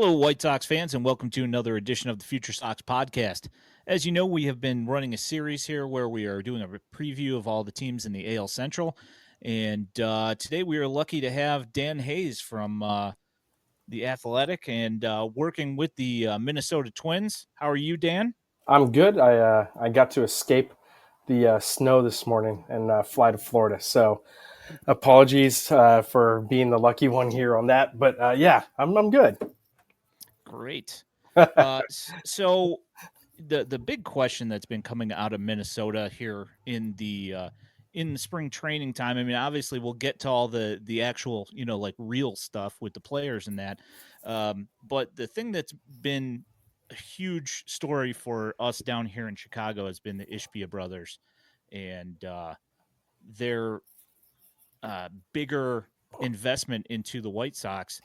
Hello, White Sox fans, and welcome to another edition of the FutureSox podcast. As you know, we have been running a series here where we are doing a preview of all the teams in the AL Central. And today we are lucky to have Dan Hayes from The Athletic and working with the Minnesota Twins. How are you, Dan? I'm good. I got to escape the snow this morning and fly to Florida. So apologies for being the lucky one here on that. But yeah, I'm good. Great. So the big question that's been coming out of Minnesota here in the spring training time. I mean, obviously we'll get to all the actual, like real stuff with the players and that. But the thing that's been a huge story for us down here in Chicago has been the Ishbia brothers and their bigger investment into the White Sox.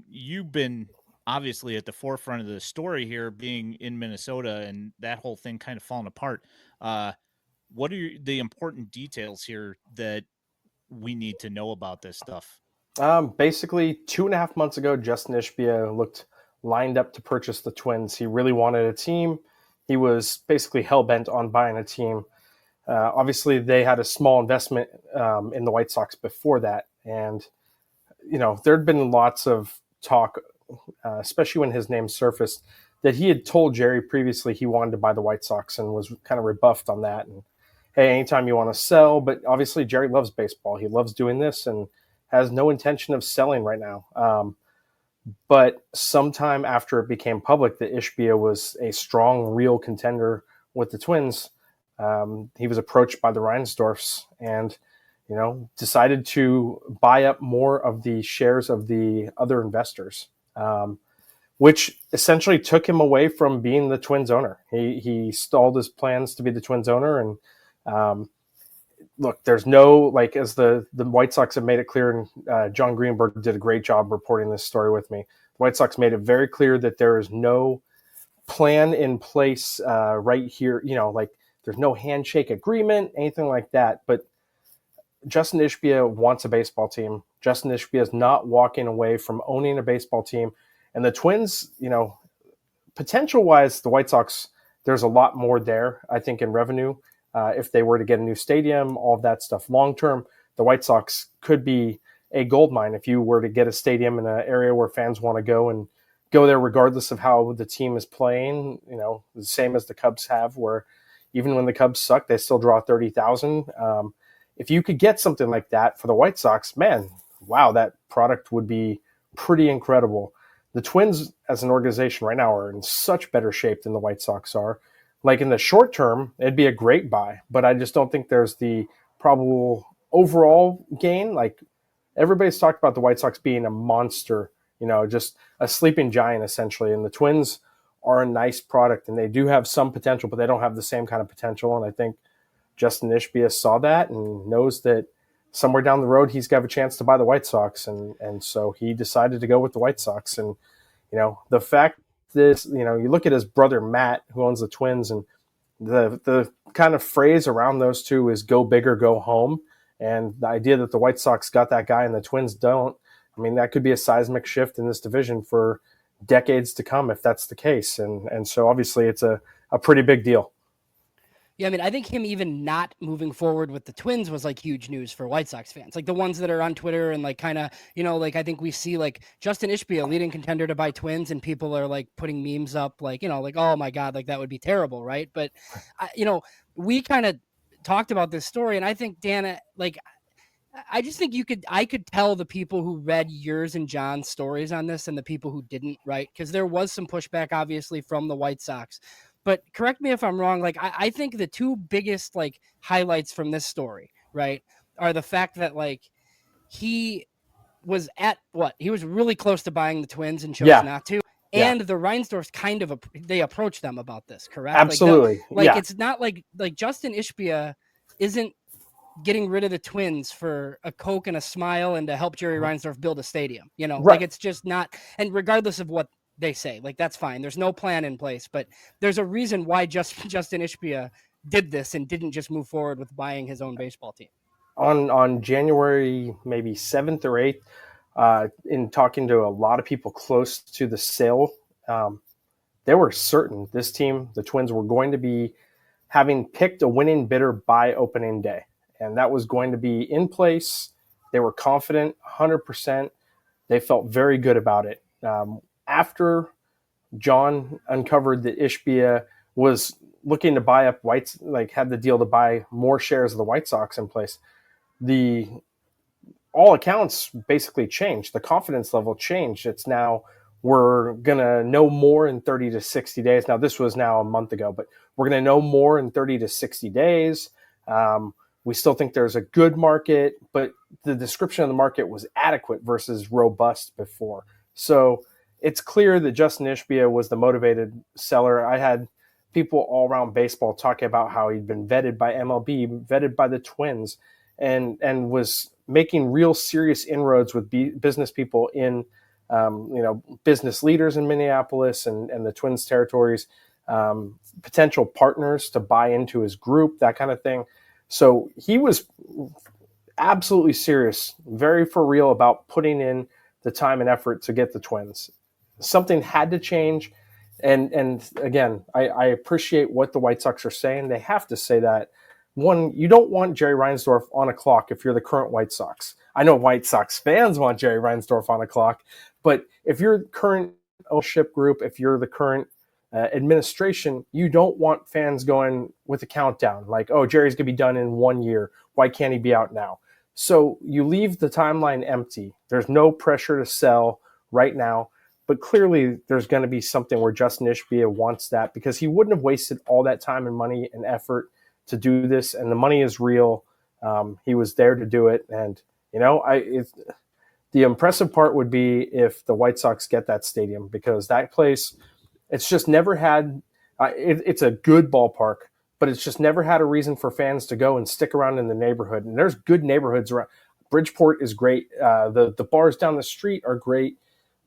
You've been obviously at the forefront of the story here, being in Minnesota and that whole thing kind of falling apart. What are the important details here that we need to know about this stuff? Basically, 2.5 months ago, Justin Ishbia looked lined up to purchase the Twins. He really wanted a team. He was basically hell-bent on buying a team. Obviously, they had a small investment in the White Sox before that. And, there'd been lots of talk, especially when his name surfaced, that he had told Jerry previously he wanted to buy the White Sox and was kind of rebuffed on that. And, hey, anytime you want to sell, but obviously Jerry loves baseball. He loves doing this and has no intention of selling right now. But sometime after it became public that Ishbia was a strong, real contender with the Twins, he was approached by the Reinsdorfs and, decided to buy up more of the shares of the other investors, which essentially took him away from being the Twins owner. He stalled his plans to be the Twins owner. And look, there's no, as the White Sox have made it clear, and John Greenberg did a great job reporting this story with me. The White Sox made it very clear that there is no plan in place right here. There's no handshake agreement, anything like that. But Justin Ishbia wants a baseball team. Justin Ishbia is not walking away from owning a baseball team. And the Twins, potential-wise, the White Sox, there's a lot more there, I think, in revenue. If they were to get a new stadium, all of that stuff. Long-term, the White Sox could be a gold mine if you were to get a stadium in an area where fans want to go and go there regardless of how the team is playing, the same as the Cubs have, where even when the Cubs suck, they still draw 30,000. If you could get something like that for the White Sox, man, wow, that product would be pretty incredible. The Twins as an organization right now are in such better shape than the White Sox are. Like in the short term, it'd be a great buy, but I just don't think there's the probable overall gain. Like everybody's talked about the White Sox being a monster, just a sleeping giant essentially. And the Twins are a nice product and they do have some potential, but they don't have the same kind of potential. And I think Justin Ishbia saw that and knows that somewhere down the road he's got a chance to buy the White Sox. And so he decided to go with the White Sox. And, the fact this, you look at his brother Matt, who owns the Twins, and the kind of phrase around those two is go big or go home. And the idea that the White Sox got that guy and the Twins don't, I mean, that could be a seismic shift in this division for decades to come if that's the case. And so obviously it's a pretty big deal. Yeah, I mean, I think him even not moving forward with the Twins was like huge news for White Sox fans. Like the ones that are on Twitter and like kind of, I think we see like Justin Ishbia, leading contender to buy Twins, and people are like putting memes up like, oh my God, like that would be terrible, right? But, we kind of talked about this story, and I think, Dan, I just think I could tell the people who read yours and John's stories on this and the people who didn't, right? Because there was some pushback, obviously, from the White Sox. But correct me if I'm wrong. Like, I think the two biggest like highlights from this story, right, are the fact that like he was he was really close to buying the Twins and chose not to. Yeah. And the Reinsdorfs they approached them about this, correct? Absolutely. It's not like Justin Ishbia isn't getting rid of the Twins for a Coke and a smile and to help Jerry Reinsdorf build a stadium. Right. Like it's just not. And regardless of what they say, like that's fine. There's no plan in place, but there's a reason why Justin Ishbia did this and didn't just move forward with buying his own baseball team. On January maybe 7th or 8th, in talking to a lot of people close to the sale, they were certain this team, the Twins, were going to be having picked a winning bidder by opening day. And that was going to be in place. They were confident, 100%. They felt very good about it. After John uncovered that Ishbia was looking to buy up had the deal to buy more shares of the White Sox in place, all accounts basically changed. The confidence level changed. It's now, we're going to know more in 30 to 60 days. Now, this was now a month ago, but we're going to know more in 30 to 60 days. We still think there's a good market, but the description of the market was adequate versus robust before. So it's clear that Justin Ishbia was the motivated seller. I had people all around baseball talking about how he'd been vetted by MLB, vetted by the Twins, and was making real serious inroads with business people in, business leaders in Minneapolis and the Twins territories, potential partners to buy into his group, that kind of thing. So he was absolutely serious, very for real about putting in the time and effort to get the Twins. Something had to change. And again, I appreciate what the White Sox are saying. They have to say that. One, you don't want Jerry Reinsdorf on a clock if you're the current White Sox. I know White Sox fans want Jerry Reinsdorf on a clock, but if you're the current ownership group, if you're the current administration, you don't want fans going with a countdown like, oh, Jerry's going to be done in 1 year. Why can't he be out now? So you leave the timeline empty. There's no pressure to sell right now, but clearly there's going to be something where Justin Ishbia wants that, because he wouldn't have wasted all that time and money and effort to do this, and the money is real. He was there to do it, and the impressive part would be if the White Sox get that stadium, because that place, it's just never had. It's a good ballpark, but it's just never had a reason for fans to go and stick around in the neighborhood. And there's good neighborhoods around. Bridgeport is great. The bars down the street are great,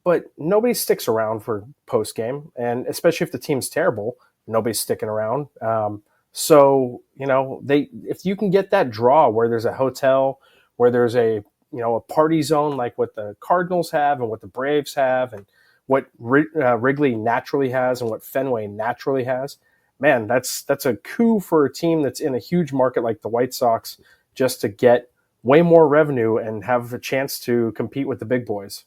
but nobody sticks around for post game, and especially if the team's terrible, nobody's sticking around. So, if you can get that draw where there's a hotel, where there's a party zone like what the Cardinals have and what the Braves have and what Wrigley naturally has and what Fenway naturally has, man, that's a coup for a team that's in a huge market like the White Sox, just to get way more revenue and have a chance to compete with the big boys.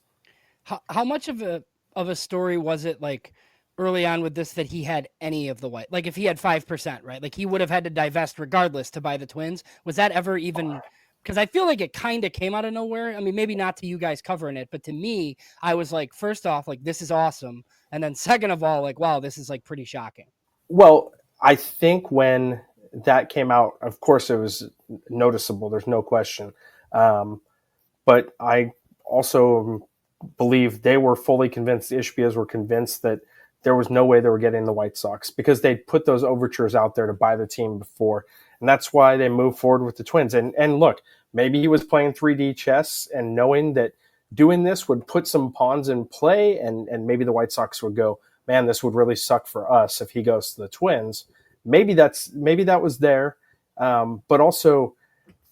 How much of a story was it, like, early on with this, that he had any of the White, like if he had 5%, right? Like he would have had to divest regardless to buy the Twins. Was that ever even, because I feel like it kind of came out of nowhere. I mean, maybe not to you guys covering it, but to me, I was like, first off, like, this is awesome. And then second of all, like, wow, this is like pretty shocking. Well, I think when that came out, of course it was noticeable. There's no question. But I also believe they were fully convinced, the Ishbias were convinced, that there was no way they were getting the White Sox, because they'd put those overtures out there to buy the team before. And that's why they moved forward with the Twins. And look, maybe he was playing 3D chess and knowing that doing this would put some pawns in play, and maybe the White Sox would go, man, this would really suck for us if he goes to the Twins. Maybe that was there. But also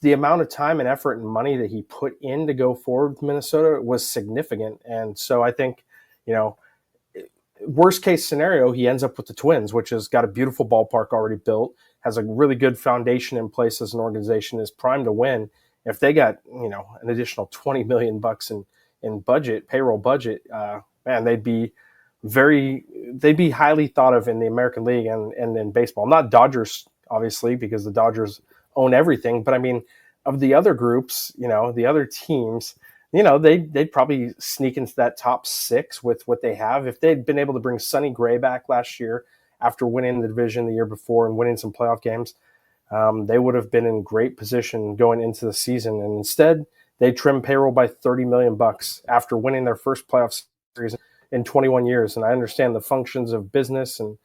the amount of time and effort and money that he put in to go forward with Minnesota was significant. And so I think, worst case scenario, he ends up with the Twins, which has got a beautiful ballpark already built, has a really good foundation in place as an organization, is primed to win. If they got, an additional $20 million in budget, payroll budget, man, they'd be highly thought of in the American League and in baseball. Not Dodgers, obviously, because the Dodgers own everything, but I mean, of the other groups, the other teams, they'd probably sneak into that top 6 with what they have. If they'd been able to bring Sonny Gray back last year after winning the division the year before and winning some playoff games, they would have been in great position going into the season. And instead, they trimmed payroll by $30 million after winning their first playoff series in 21 years. And I understand the functions of business and,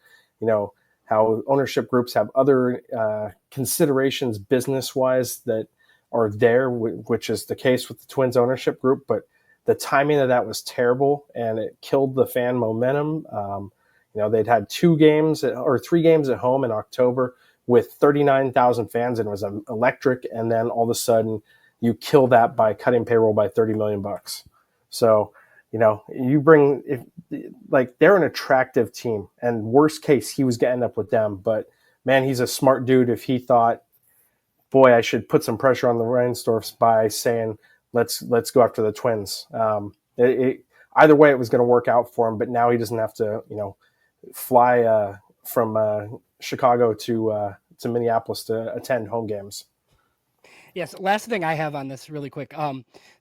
how ownership groups have other considerations business-wise that are there, which is the case with the Twins ownership group. But the timing of that was terrible, and it killed the fan momentum. They'd had 3 games at home in October with 39,000 fans, and it was electric. And then all of a sudden, you kill that by cutting payroll by $30 million. So, you bring if like they're an attractive team, and worst case he was getting up with them. But man, he's a smart dude. If he thought, boy, I should put some pressure on the Reinsdorfs by saying let's go after the Twins. Either way, it was going to work out for him. But now he doesn't have to fly from Chicago to Minneapolis to attend home games. Yes. Last thing I have on this really quick.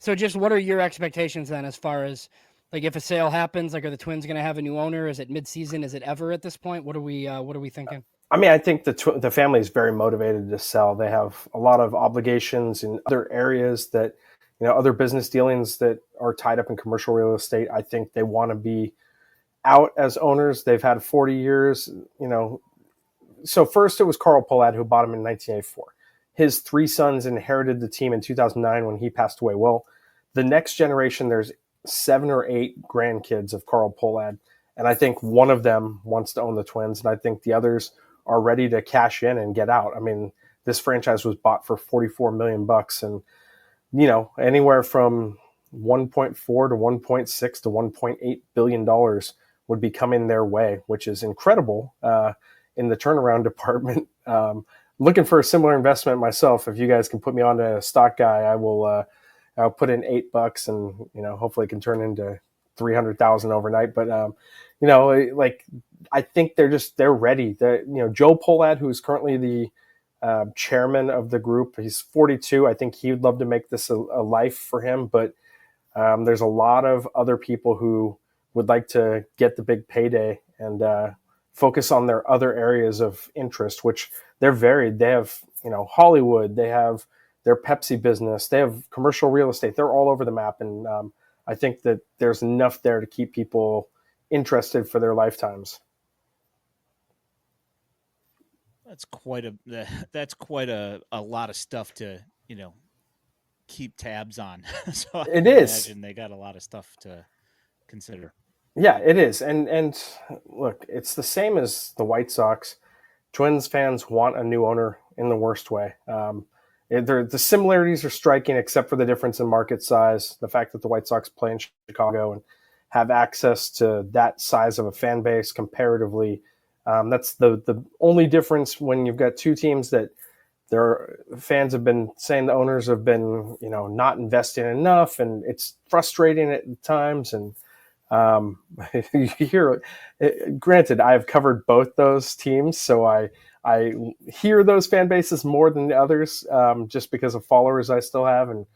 So just what are your expectations then as far as like if a sale happens, like are the Twins going to have a new owner? Is it mid-season? Is it ever at this point? What are we thinking? I mean, I think the family is very motivated to sell. They have a lot of obligations in other areas that, other business dealings that are tied up in commercial real estate. I think they want to be out as owners. They've had 40 years, So first it was Carl Pohlad who bought him in 1984. His 3 sons inherited the team in 2009 when he passed away. Well, the next generation, there's 7 or 8 grandkids of Carl Pohlad. And I think one of them wants to own the Twins. And I think the others are ready to cash in and get out. I mean, this franchise was bought for $44 million. And, anywhere from 1.4 to 1.6 to 1.8 billion dollars would be coming their way, which is incredible in the turnaround department. Looking for a similar investment myself. If you guys can put me on to a stock guy, I will. I'll put in $8 and hopefully it can turn into 300,000 overnight. But I think they're ready. Joe Pohlad, who is currently the chairman of the group, he's 42. I think he would love to make this a life for him. But there's a lot of other people who would like to get the big payday and focus on their other areas of interest, which they're varied. They have, Hollywood, they have their Pepsi business, they have commercial real estate. They're all over the map. And I think that there's enough there to keep people interested for their lifetimes. That's quite a lot of stuff to, keep tabs on. So it is. And they got a lot of stuff to consider. Yeah, it is. And look, it's the same as the White Sox. Twins fans want a new owner in the worst way. The similarities are striking, except for the difference in market size. The fact that the White Sox play in Chicago and have access to that size of a fan base comparatively. That's the only difference when you've got two teams that their fans have been saying the owners have been, not investing enough, and it's frustrating at times. And you hear, granted, I've covered both those teams, so I hear those fan bases more than the others, just because of followers I still have. And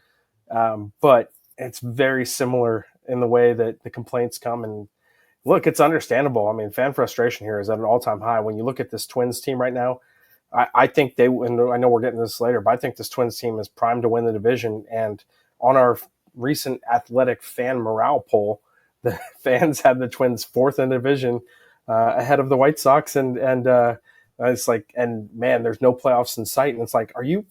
but it's very similar in the way that the complaints come. And look, it's understandable. I mean, fan frustration here is at an all-time high. When you look at this Twins team right now, I think and I know we're getting this later, but I think this Twins team is primed to win the division. And on our recent Athletic fan morale poll, the fans had the Twins 4th in the division, ahead of the White Sox. And it's like, and man, there's no playoffs in sight. And it's like, are you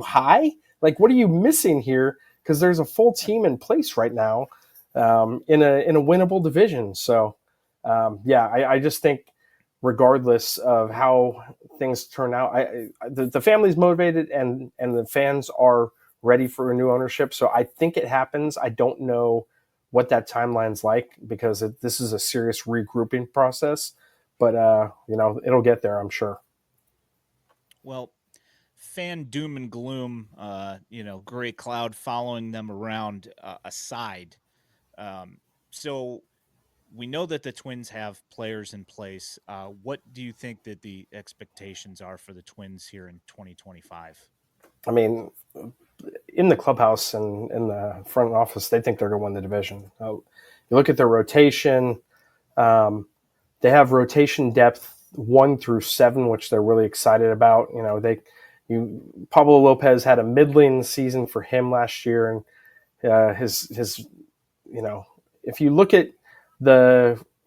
high? Like, what are you missing here? Because there's a full team in place right now, in a winnable division. So, I just think, regardless of how things turn out, the family's motivated and the fans are ready for a new ownership. So I think it happens. I don't know what that timeline's like, because this is a serious regrouping process. But it'll get there, I'm sure. Well, fan doom and gloom, gray cloud following them around aside. So we know that the Twins have players in place. What do you think that the expectations are for the Twins here in 2025? I mean, in the clubhouse and in the front office, they think they're going to win the division. You look at their rotation. They have rotation depth 1 through 7, which they're really excited about. Pablo Lopez had a middling season for him last year, and his if you look at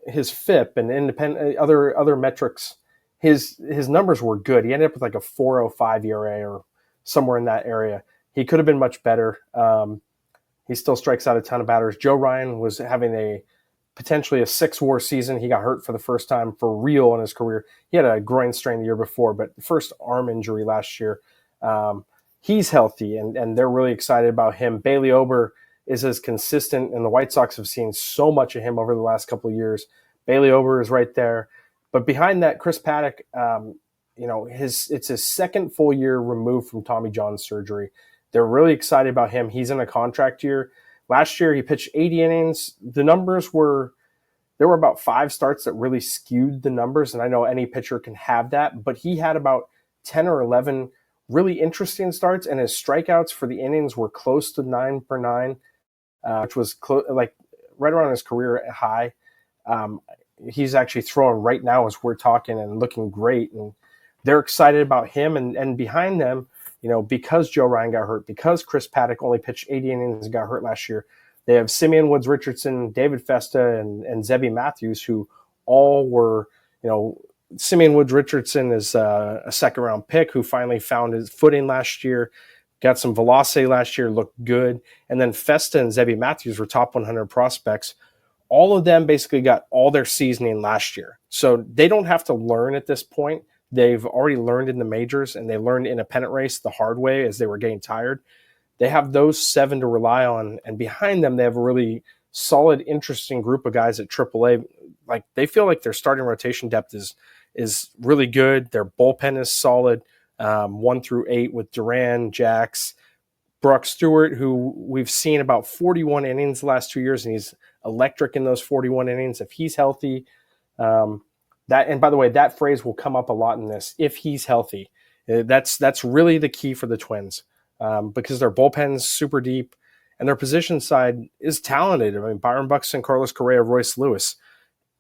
his FIP and independent other metrics, his numbers were good. He ended up with like a 4.05 ERA or somewhere in that area. He could have been much better. He still strikes out a ton of batters. Joe Ryan was having potentially a 6 WAR season. He got hurt for the first time for real in his career. He had a groin strain the year before, but the first arm injury last year. He's healthy, and they're really excited about him. Bailey Ober is as consistent, and the White Sox have seen so much of him over the last couple of years. Bailey Ober is right there. But behind that, Chris Paddock, it's his second full year removed from Tommy John surgery. They're really excited about him. He's in a contract year. Last year, he pitched 80 innings. The numbers were – there were about 5 starts that really skewed the numbers, and I know any pitcher can have that, but he had about 10 or 11 really interesting starts, and his strikeouts for the innings were close to 9 per 9, which was like right around his career high. He's actually throwing right now as we're talking and looking great, and they're excited about him. And behind them, because Joe Ryan got hurt, because Chris Paddock only pitched 80 innings and got hurt last year, they have Simeon Woods Richardson, David Festa, and Zebby Matthews, who all were, Simeon Woods Richardson is a second-round pick who finally found his footing last year, got some velocity last year, looked good. And then Festa and Zebby Matthews were top 100 prospects. All of them basically got all their seasoning last year. So they don't have to learn at this point. They've already learned in the majors, and they learned in a pennant race the hard way as they were getting tired. They have those 7 to rely on, and behind them, they have a really solid, interesting group of guys at AAA. Like, they feel like their starting rotation depth is really good. Their bullpen is solid, 1 through 8 with Duran, Jax, Brock Stewart, who we've seen about 41 innings the last 2 years, and he's electric in those 41 innings. If he's healthy, and by the way, that phrase will come up a lot in this. If he's healthy, that's really the key for the Twins, because their bullpen's super deep, and their position side is talented. I mean, Byron Buxton, Carlos Correa, Royce Lewis,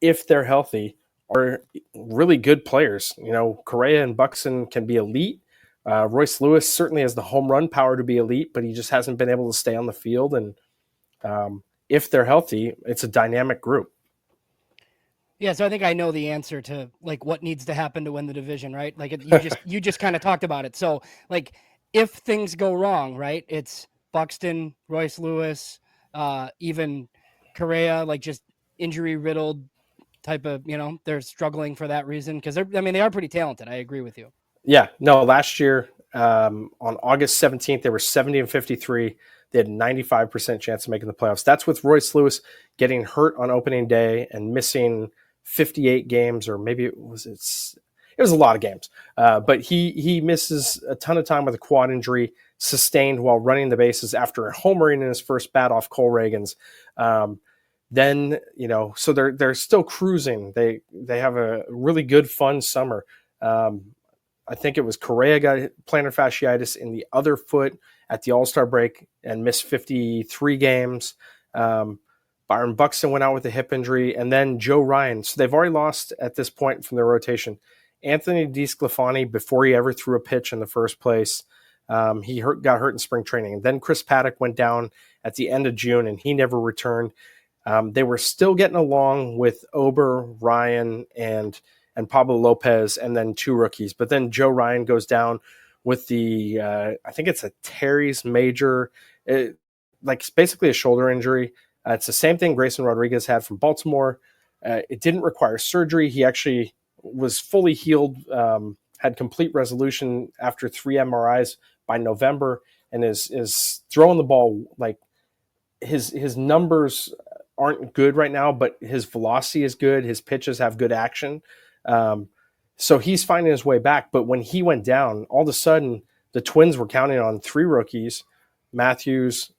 if they're healthy, are really good players. Correa and Buxton can be elite. Royce Lewis certainly has the home run power to be elite, but he just hasn't been able to stay on the field. And if they're healthy, it's a dynamic group. Yeah, so I think I know the answer to like what needs to happen to win the division, right? Like you just kind of talked about it. So like if things go wrong, right? It's Buxton, Royce Lewis, even Correa, like just injury riddled type of, they're struggling for that reason because they are pretty talented. I agree with you. Yeah, no, last year on August 17th, they were 70-53. They had a 95% chance of making the playoffs. That's with Royce Lewis getting hurt on opening day and missing 58 games, or maybe it was a lot of games. But he misses a ton of time with a quad injury sustained while running the bases after homering in his first bat off Cole Reagans. Then, so they're still cruising. They have a really good, fun summer. I think it was Correa got plantar fasciitis in the other foot at the All-Star break and missed 53 games. Byron Buxton went out with a hip injury, and then Joe Ryan. So they've already lost at this point from their rotation Anthony DeSclafani before he ever threw a pitch in the first place. He got hurt in spring training. And then Chris Paddock went down at the end of June, and he never returned. They were still getting along with Ober, Ryan, and Pablo Lopez, and then 2 rookies. But then Joe Ryan goes down with the, I think it's a Terry's major, it's basically a shoulder injury. It's the same thing Grayson Rodriguez had from Baltimore. It didn't require surgery. He actually was fully healed, had complete resolution after 3 MRIs by November, and is throwing the ball like his numbers aren't good right now, but his velocity is good. His pitches have good action. So he's finding his way back. But when he went down, all of a sudden the Twins were counting on 3 rookies, Matthews,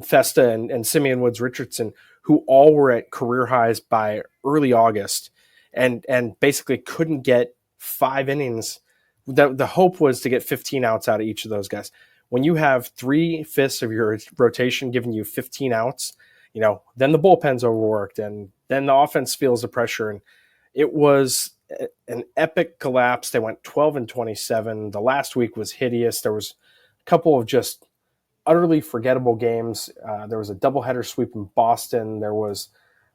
Festa, and Simeon Woods Richardson, who all were at career highs by early August and basically couldn't get 5 innings. The hope was to get 15 outs out of each of those guys. When you have 3/5 of your rotation giving you 15 outs, then the bullpen's overworked, and then the offense feels the pressure. And it was an epic collapse. They went 12-27. The last week was hideous. There was a couple of just utterly forgettable games. There was a doubleheader sweep in Boston. There was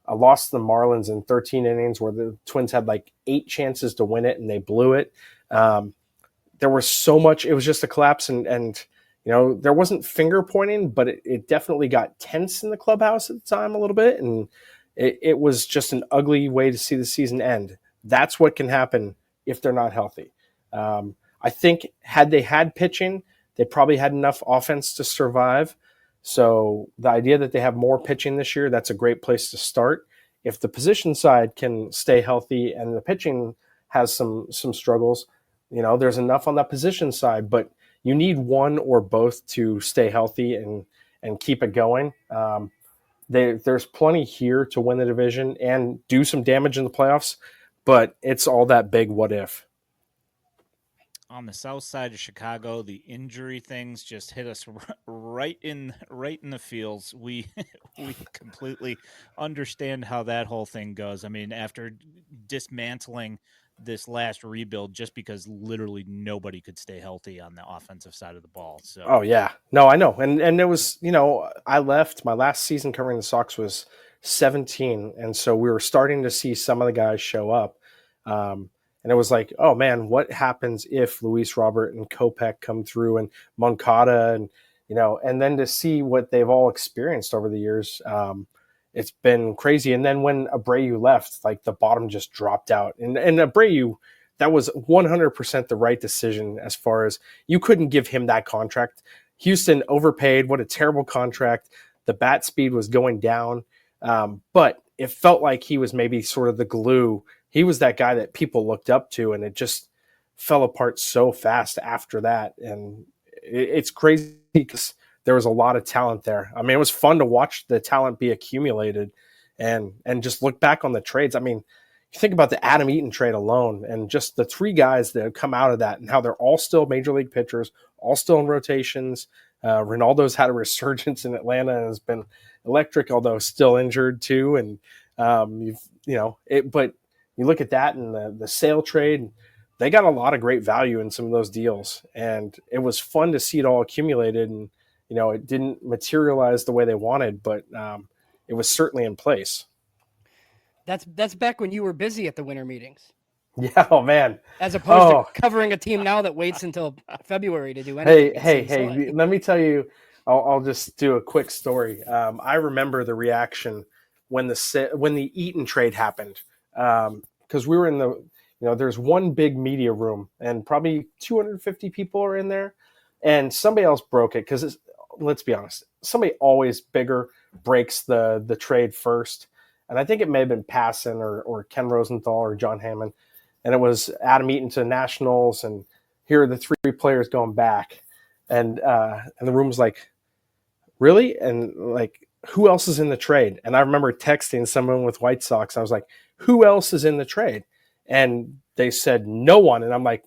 a loss to the Marlins in 13 innings where the Twins had like 8 chances to win it and they blew it. There was so much. It was just a collapse, and there wasn't finger pointing, but it definitely got tense in the clubhouse at the time a little bit, and it was just an ugly way to see the season end. That's what can happen if they're not healthy. I think had they had pitching, they probably had enough offense to survive. So the idea that they have more pitching this year, that's a great place to start. If the position side can stay healthy and the pitching has some struggles, there's enough on that position side, but you need one or both to stay healthy and keep it going. There's plenty here to win the division and do some damage in the playoffs, but it's all that big what if. On the south side of Chicago, the injury things just hit us right in the feels. We we completely understand how that whole thing goes. I mean, after dismantling this last rebuild, just because literally nobody could stay healthy on the offensive side of the ball. So, oh yeah, no, I know, and it was, I left my last season covering the Sox was 17, and so we were starting to see some of the guys show up. And it was like, oh man, what happens if Luis Robert and Kopech come through and Moncada and then to see what they've all experienced over the years, it's been crazy. And then when Abreu left, like the bottom just dropped out. And Abreu, that was 100% the right decision as far as you couldn't give him that contract. Houston overpaid. What a terrible contract. The bat speed was going down. But it felt like he was maybe sort of the glue. He was that guy that people looked up to, and it just fell apart so fast after that. And it's crazy because there was a lot of talent there. I mean, it was fun to watch the talent be accumulated and just look back on the trades. I mean, you think about the Adam Eaton trade alone and just the three guys that have come out of that and how they're all still major league pitchers, all still in rotations. Ronaldo's had a resurgence in Atlanta and has been electric, although still injured too. And but you look at that and the sale trade, they got a lot of great value in some of those deals. And it was fun to see it all accumulated. And, it didn't materialize the way they wanted, but it was certainly in place. That's back when you were busy at the winter meetings. Yeah, oh man. As opposed to covering a team now that waits until February to do anything. Hey, let me tell you, I'll just do a quick story. I remember the reaction when the Eaton trade happened. Because we were in there's one big media room and probably 250 people are in there, and somebody else broke it because let's be honest, somebody always bigger breaks the trade first, and I think it may have been Passan or Ken Rosenthal or John Hammond, and it was Adam Eaton to the Nationals, and here are the three players going back, and the room was like, really, and like, who else is in the trade? And I remember texting someone with White Sox. I was like, who else is in the trade? And they said no one. And I'm like,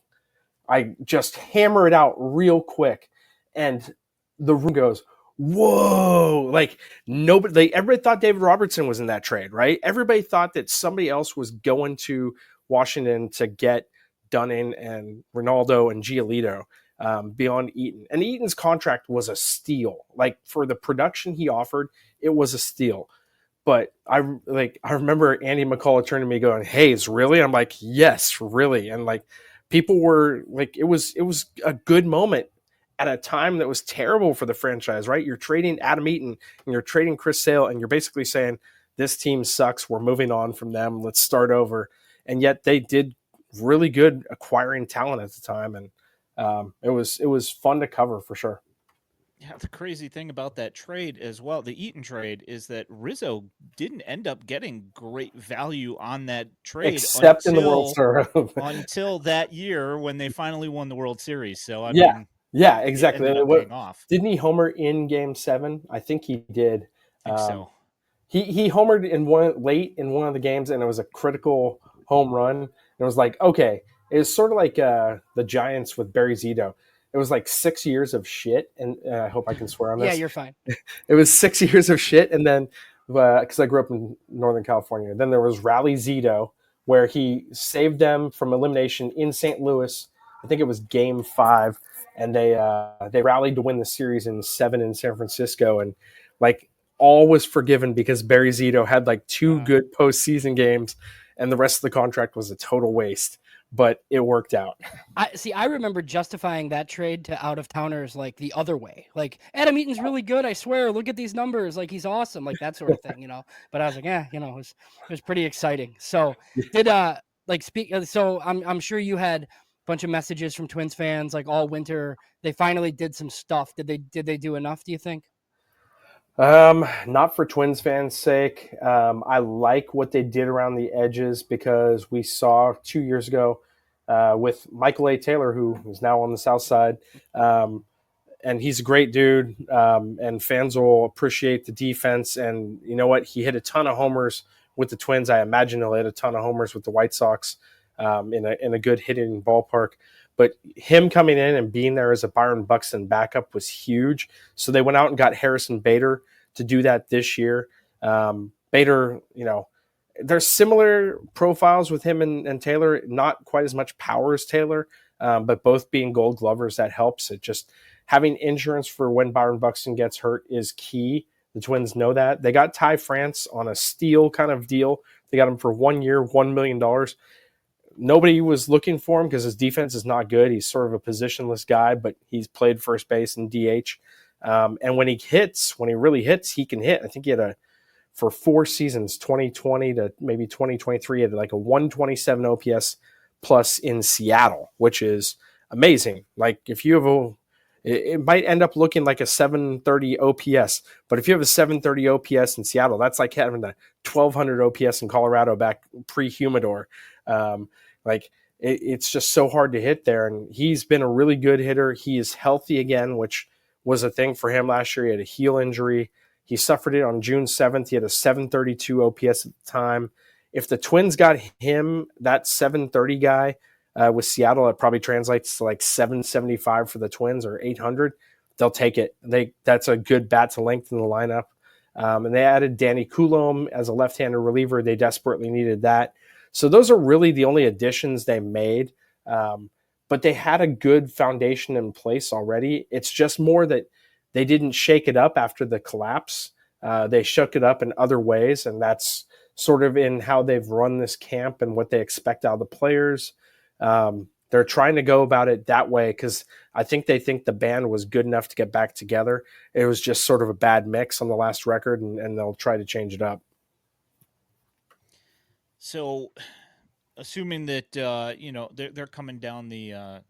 I just hammer it out real quick. And the room goes, whoa. Like everybody thought David Robertson was in that trade, right? Everybody thought that somebody else was going to Washington to get Dunning and Ronaldo and Giolito. Beyond Eaton. And Eaton's contract was a steal. Like for the production he offered, it was a steal. But I remember Andy McCullough turning to me going, Hayes, really? I'm like, yes, really. And like people were like, it was a good moment at a time that was terrible for the franchise, right? You're trading Adam Eaton and you're trading Chris Sale and you're basically saying this team sucks. We're moving on from them. Let's start over. And yet they did really good acquiring talent at the time. And it was fun to cover for sure. Yeah, the crazy thing about that trade as well, the Eaton trade, is that Rizzo didn't end up getting great value on that trade except in the World Series until that year when they finally won the World Series. So I mean, exactly. Paying off. Didn't he homer in Game 7? I think he did. I think so. He homered late in one of the games, and it was a critical home run. And it was like, okay, it was sort of like the Giants with Barry Zito. It was like 6 years of shit, and I hope I can swear on this. Yeah, you're fine. It was 6 years of shit, and then because I grew up in Northern California, then there was Rally Zito, where he saved them from elimination in St. Louis. I think it was Game 5, and they rallied to win the series in 7 in San Francisco, and like all was forgiven because Barry Zito had like 2 good postseason games, and the rest of the contract was a total waste. But it worked out. I remember justifying that trade to out-of-towners like the other way. Like, Adam Eaton's really good, I swear. Look at these numbers. Like, he's awesome. Like, that sort of thing, But I was like, it was pretty exciting. So, so I'm sure you had a bunch of messages from Twins fans, like, all winter. They finally did some stuff. Did they do enough, do you think? Not for Twins fans' sake. I like what they did around the edges because we saw 2 years ago with Michael A. Taylor, who is now on the South Side. And he's a great dude, and fans will appreciate the defense. And you know what? He hit a ton of homers with the Twins. I imagine he'll hit a ton of homers with the White Sox in a good hitting ballpark. But him coming in and being there as a Byron Buxton backup was huge. So they went out and got Harrison Bader to do that this year. Bader, there's similar profiles with him and Taylor, not quite as much power as Taylor, but both being Gold Glovers, that helps. It just having insurance for when Byron Buxton gets hurt is key. The Twins know that. They got Ty France on a steal kind of deal. They got him for 1 year, $1 million. Nobody was looking for him because his defense is not good. He's sort of a positionless guy, but he's played first base and DH. And when he really hits, he can hit. I think he had for 4 seasons, 2020 to maybe 2023, he had like a 127 OPS plus in Seattle, which is amazing. Like if you have it might end up looking like a 730 OPS, but if you have a 730 OPS in Seattle, that's like having a 1200 OPS in Colorado back pre-Humidor. It's just so hard to hit there, and he's been a really good hitter. He is healthy again, which was a thing for him last year. He had a heel injury. He suffered it on June 7th. He had a 732 OPS at the time. If the Twins got him, that 730 guy, with Seattle, it probably translates to like 775 for the Twins or 800. They'll take it. That's a good bat to lengthen the lineup. And they added Danny Coulomb as a left-handed reliever. They desperately needed that. So those are really the only additions they made. But they had a good foundation in place already. It's just more that they didn't shake it up after the collapse. They shook it up in other ways, and that's sort of in how they've run this camp and what they expect out of the players. They're trying to go about it that way because I think they think the band was good enough to get back together. It was just sort of a bad mix on the last record, and they'll try to change it up. So, assuming that they're coming down the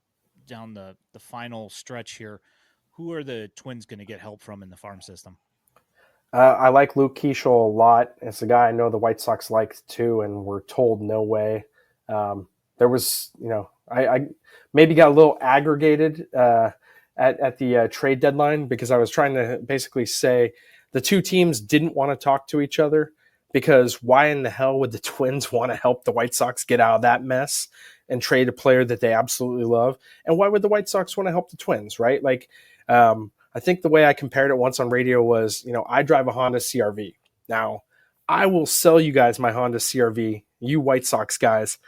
final stretch here, who are the Twins going to get help from in the farm system? I like Luke Keeschel a lot. It's a guy I know the White Sox liked too, and were told no way. There was, I maybe got a little aggregated at the trade deadline because I was trying to basically say the two teams didn't want to talk to each other because why in the hell would the Twins want to help the White Sox get out of that mess and trade a player that they absolutely love? And why would the White Sox want to help the Twins, right? I think the way I compared it once on radio was, I drive a Honda CRV. Now, I will sell you guys my Honda CRV, you White Sox guys,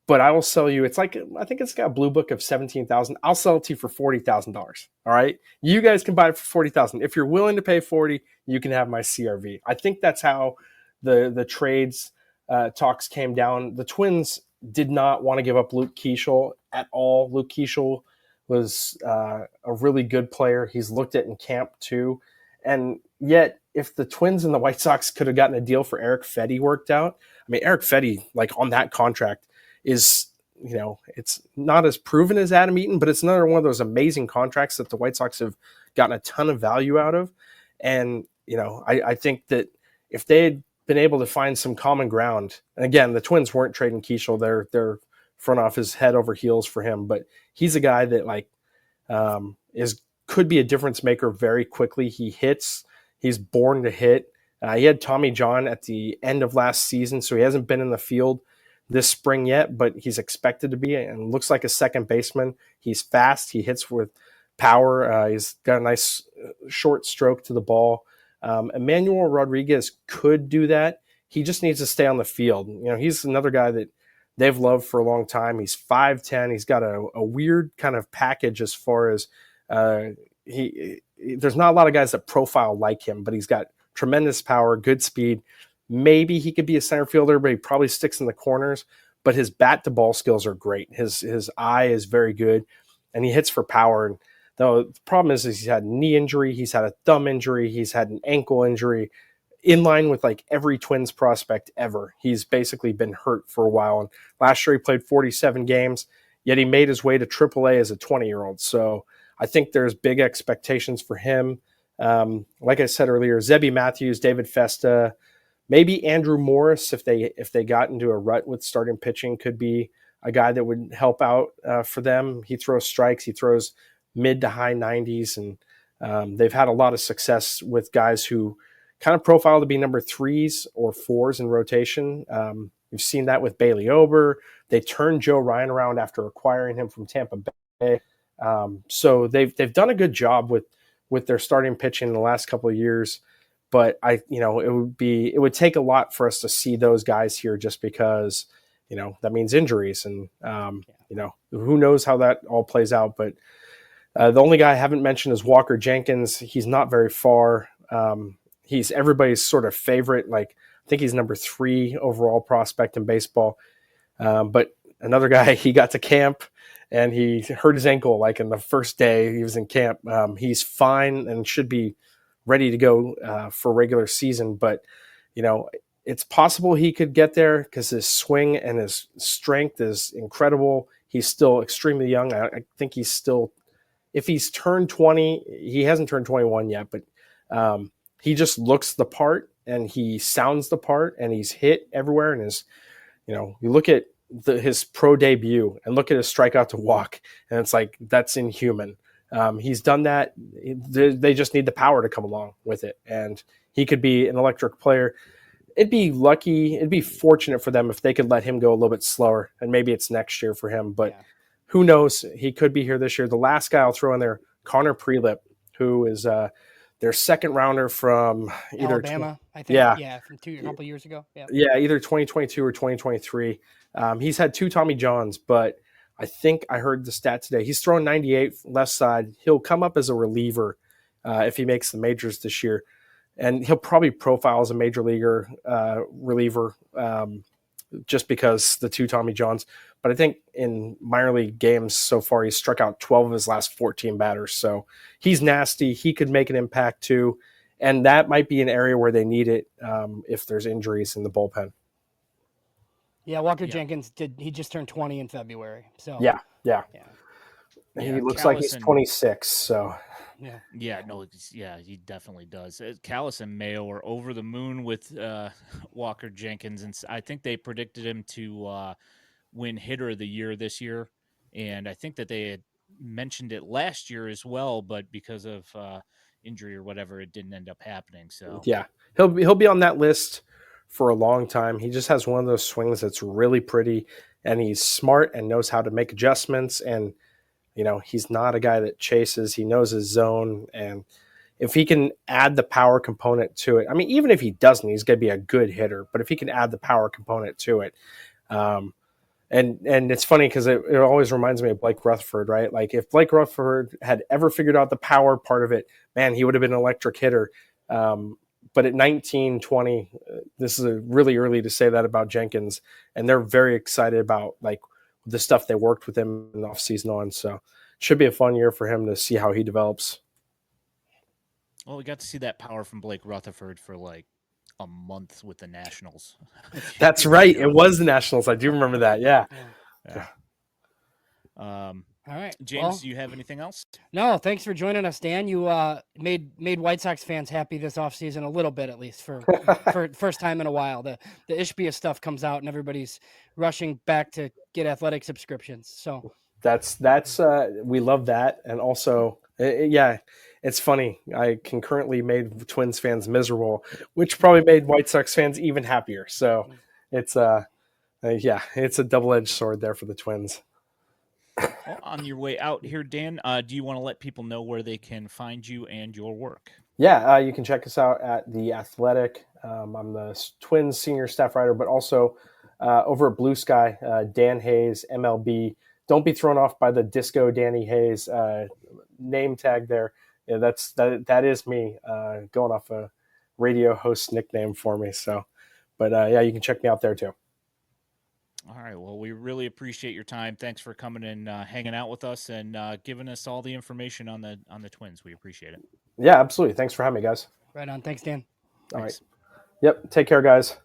but I will sell you, I think it's got a blue book of $17,000. I'll sell it to you for $40,000. All right. You guys can buy it for $40,000. If you're willing to pay 40, you can have my CRV. I think that's how the trades talks came down. The Twins did not want to give up Luke Keeschel at all. Luke Keeschel was a really good player. He's looked at in camp too. And yet, if the Twins and the White Sox could have gotten a deal for Eric Fedde worked out, I mean, Eric Fedde, on that contract is, it's not as proven as Adam Eaton, but it's another one of those amazing contracts that the White Sox have gotten a ton of value out of. And, I think that if they had been able to find some common ground, and again, the Twins weren't trading Keeschel, they're front office head over heels for him, but he's a guy that could be a difference maker very quickly. He hits, he's born to hit. He had Tommy John at the end of last season, so he hasn't been in the field this spring yet, but he's expected to be and looks like a second baseman. He's fast. He hits with power. He's got a nice short stroke to the ball. Emmanuel Rodriguez could do that. He just needs to stay on the field. He's another guy that they've loved for a long time. He's 5'10". He's got a weird kind of package as far as there's not a lot of guys that profile like him, but he's got tremendous power, good speed. Maybe he could be a center fielder, but he probably sticks in the corners. But his bat to ball skills are great. His eye is very good, and he hits for power. And though the problem is he's had a knee injury, he's had a thumb injury, he's had an ankle injury. In line with every Twins prospect ever. He's basically been hurt for a while. And last year he played 47 games, yet he made his way to AAA as a 20-year-old. So I think there's big expectations for him. Like I said earlier, Zebby Matthews, David Festa, maybe Andrew Morris, if they got into a rut with starting pitching, could be a guy that would help out for them. He throws strikes. He throws mid to high 90s, and they've had a lot of success with guys who kind of profile to be number 3s or 4s in rotation. We've seen that with Bailey Ober. They turned Joe Ryan around after acquiring him from Tampa Bay. So they've done a good job with their starting pitching in the last couple of years. But it would take a lot for us to see those guys here, just because, that means injuries, and who knows how that all plays out. But the only guy I haven't mentioned is Walker Jenkins. He's not very far. He's everybody's sort of favorite. Like, I think he's number 3 overall prospect in baseball. But another guy, he got to camp and he hurt his ankle like in the first day he was in camp. He's fine and should be ready to go for regular season. But, it's possible he could get there because his swing and his strength is incredible. He's still extremely young. I think he's still, if he's turned 20, he hasn't turned 21 yet, but he just looks the part and he sounds the part and he's hit everywhere. And you look at his pro debut and look at his strikeout to walk, and it's like, that's inhuman. He's done that. They just need the power to come along with it. And he could be an electric player. It'd be fortunate for them if they could let him go a little bit slower, and maybe it's next year for him, but who knows? He could be here this year. The last guy I'll throw in there, Connor Prelip, who is their second rounder from either Alabama, I think. Yeah, from a couple years ago. Yeah, either 2022 or 2023. He's had 2 Tommy Johns, but I think I heard the stat today. He's throwing 98 left side. He'll come up as a reliever if he makes the majors this year. And he'll probably profile as a major leaguer reliever just because the 2 Tommy Johns. But I think in minor league games so far, he's struck out 12 of his last 14 batters. So he's nasty. He could make an impact too. And that might be an area where they need it if there's injuries in the bullpen. Yeah, Walker Jenkins he just turned 20 in February. So Yeah. He looks like he's 26, so... he definitely does. Callis and Mayo are over the moon with Walker Jenkins, and I think they predicted him to win Hitter of the Year this year, and I think that they had mentioned it last year as well, but because of injury or whatever, it didn't end up happening. So yeah, he'll be on that list for a long time. He just has one of those swings that's really pretty, and he's smart and knows how to make adjustments, and he's not a guy that chases. He knows his zone. And if he can add the power component to it, I mean, even if he doesn't, he's going to be a good hitter. But if he can add the power component to it, and it's funny because it always reminds me of Blake Rutherford, right? Like, if Blake Rutherford had ever figured out the power part of it, man, he would have been an electric hitter. But at 19, 20, this is really early to say that about Jenkins. And they're very excited about, like, the stuff they worked with him in the offseason on. So it should be a fun year for him to see how he develops. Well, we got to see that power from Blake Rutherford for like a month with the Nationals. That's right. It was the Nationals. I do remember that. Yeah. All right, James, do you have anything else? No, thanks for joining us, Dan. You made White Sox fans happy this offseason, a little bit at least, for first time in a while. The Ishbia stuff comes out and everybody's rushing back to get athletic subscriptions. So that's we love that. And also, it's funny. I concurrently made Twins fans miserable, which probably made White Sox fans even happier. So it's it's a double-edged sword there for the Twins. Well, on your way out here, Dan, do you want to let people know where they can find you and your work? Yeah, you can check us out at The Athletic. I'm the Twins senior staff writer, but also over at Blue Sky, Dan Hayes, MLB. Don't be thrown off by the Disco Danny Hayes name tag there. Yeah, that is me going off a radio host nickname for me. So, but you can check me out there too. All right. Well, we really appreciate your time. Thanks for coming and hanging out with us and giving us all the information on the Twins. We appreciate it. Yeah, absolutely. Thanks for having me, guys. Right on. Thanks, Dan. All right. Yep. Take care, guys.